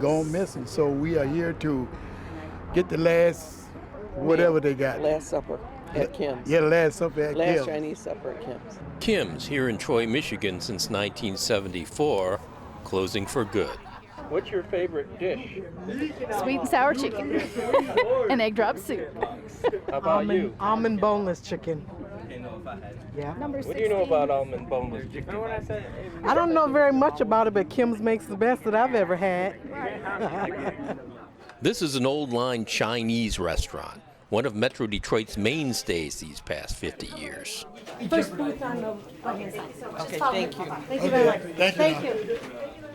gone missing. So we are here to get the last whatever they got. Last supper at Kim's. Yeah, last supper at Kim's. Last Chinese supper at Kim's. Kim's, here in Troy, Michigan since 1974, closing for good. What's your favorite dish? Sweet and sour chicken and egg drop soup. How about you? Almond boneless chicken. Yeah. What do you know about almond boneless chicken? I don't know very much about it, but Kim's makes the best that I've ever had. This is an old-line Chinese restaurant, one of Metro Detroit's mainstays these past 50 years. First booth on the right-hand side. Okay, thank you. Thank you very much. Thank you.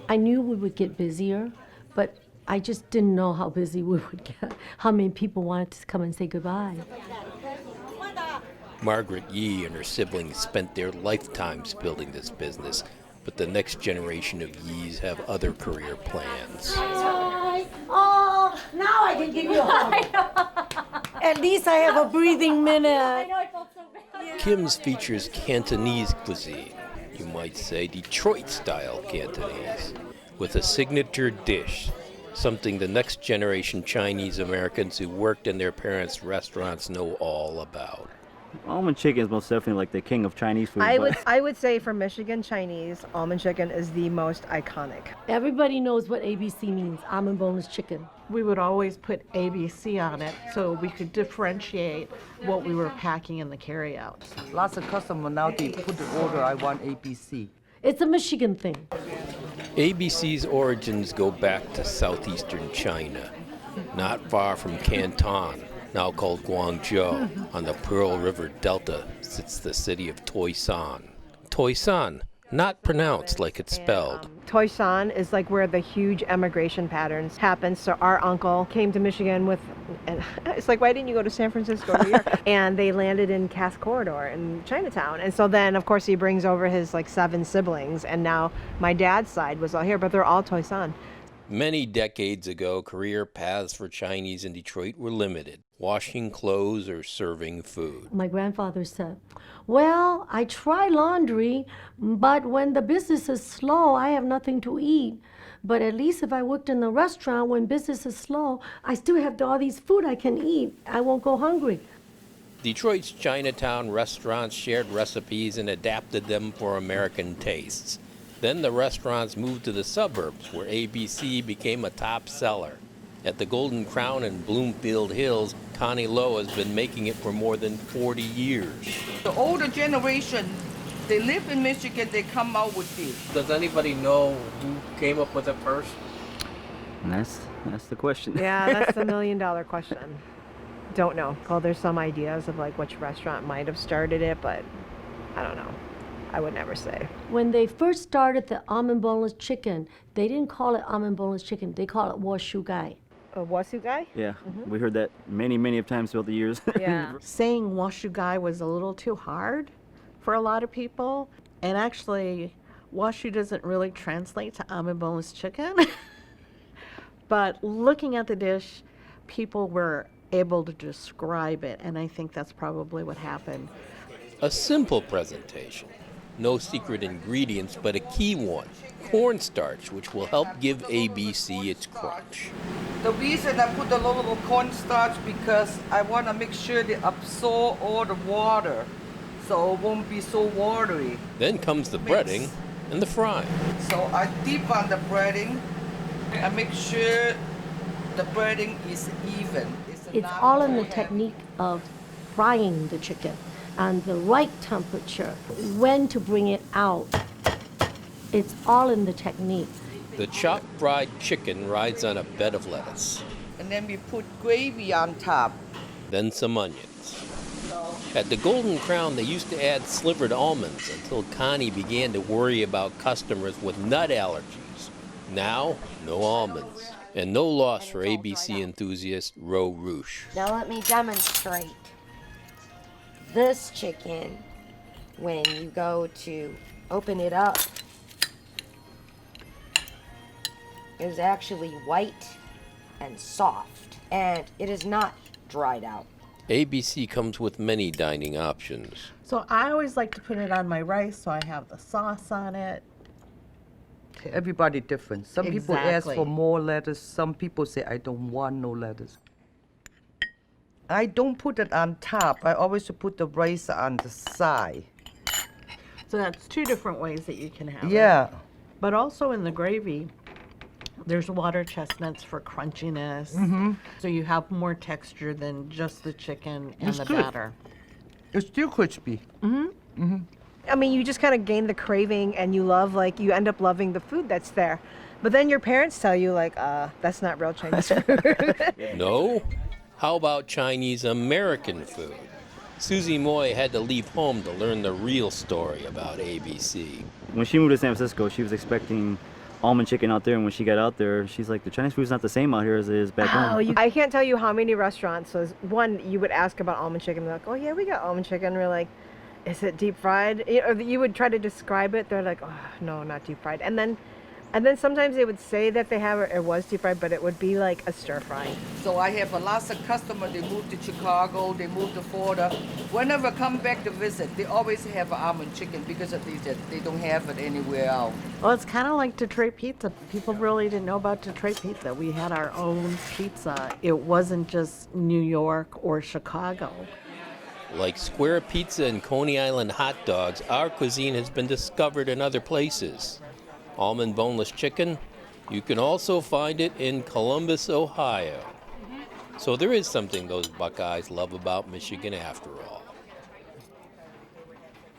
I knew we would get busier, but I just didn't know how busy we would get, how many people wanted to come and say goodbye. Margaret Yee and her siblings spent their lifetimes building this business, but the next generation of Yees have other career plans. Hi. Oh, now I can give you a hug. At least I have a breathing minute. I know, I felt so bad. Kim's features Cantonese cuisine, you might say Detroit-style Cantonese, with a signature dish, something the next generation Chinese Americans who worked in their parents' restaurants know all about. Almond chicken is most definitely like the king of Chinese food. I would say for Michigan Chinese, almond chicken is the most iconic. Everybody knows what ABC means, almond boneless chicken. We would always put ABC on it so we could differentiate what we were packing in the carryout. Lots of customers now, they put the order, I want ABC. It's a Michigan thing. ABC's origins go back to southeastern China, not far from Canton, now called Guangzhou. On the Pearl River Delta sits the city of Toisan. Toisan, not pronounced like it's spelled. Toisan is like where the huge emigration patterns happen. So our uncle came to Michigan with, and it's like, why didn't you go to San Francisco or New York? And they landed in Cass Corridor in Chinatown. And so then, of course, he brings over his like 7 siblings. And now my dad's side was all here, but they're all Toisan. Many decades ago, career paths for Chinese in Detroit were limited, washing clothes or serving food. My grandfather said, well, I try laundry, but when the business is slow, I have nothing to eat. But at least if I worked in the restaurant when business is slow, I still have all these food I can eat. I won't go hungry. Detroit's Chinatown restaurants shared recipes and adapted them for American tastes. Then the restaurants moved to the suburbs, where ABC became a top seller. At the Golden Crown in Bloomfield Hills, Connie Lowe has been making it for more than 40 years. The older generation, they live in Michigan, they come out with this. Does anybody know who came up with it first? And that's the question. Yeah, that's the $1 million question. Don't know. Well, there's some ideas of like which restaurant might have started it, but I don't know. I would never say. When they first started the almond boneless chicken, they didn't call it almond boneless chicken. They call it washu gai. A wasu guy? Yeah, we heard that many of times throughout the years. Yeah. Saying washu gai was a little too hard for a lot of people. And actually, washu doesn't really translate to almond boneless chicken. But looking at the dish, people were able to describe it. And I think that's probably what happened. A simple presentation. No secret ingredients, but a key one, cornstarch, which will help give ABC its crunch. The reason I put a little cornstarch because I want to make sure they absorb all the water so it won't be so watery. Then comes the breading and the frying. So I dip on the breading. I make sure the breading is even. It's all in the technique of frying the chicken and the right temperature, when to bring it out. It's all in the technique. The chopped fried chicken rides on a bed of lettuce. And then we put gravy on top. Then some onions. At the Golden Crown, they used to add slivered almonds until Connie began to worry about customers with nut allergies. Now, no almonds. And no loss for ABC enthusiast Ro Roosh. Now let me demonstrate. This chicken, when you go to open it up, is actually white and soft, and it is not dried out. ABC comes with many dining options. So I always like to put it on my rice so I have the sauce on it. Everybody different. Some people ask Exactly. for more lettuce. Some people say, I don't want no lettuce. I don't put it on top. I always put the rice on the side. So that's two different ways that you can have it. Yeah. But also in the gravy, there's water chestnuts for crunchiness. So you have more texture than just the chicken and It's the good. batter. It's still crispy. I mean, you just kind of gain the craving and you love, like, you end up loving the food that's there. But then your parents tell you, like, that's not real Chinese food. No? How about Chinese American food? Susie Moy had to leave home to learn the real story about ABC. When she moved to San Francisco, she was expecting almond chicken out there, and when she got out there, she's like, the Chinese food's not the same out here as it is back home. I can't tell you how many restaurants. So one, you would ask about almond chicken. They're like, oh, yeah, we got almond chicken. We're like, is it deep fried? Or you would try to describe it. They're like, oh, no, not deep fried. And then sometimes they would say that it was deep fried, but it would be like a stir fry. So I have a lot of customers, they move to Chicago, they move to Florida. Whenever I come back to visit, they always have almond chicken because of these, they don't have it anywhere else. Well, it's kind of like Detroit pizza. People really didn't know about Detroit pizza. We had our own pizza. It wasn't just New York or Chicago. Like square pizza and Coney Island hot dogs, our cuisine has been discovered in other places. Almond boneless chicken, you can also find it in Columbus, Ohio. So there is something those Buckeyes love about Michigan after all.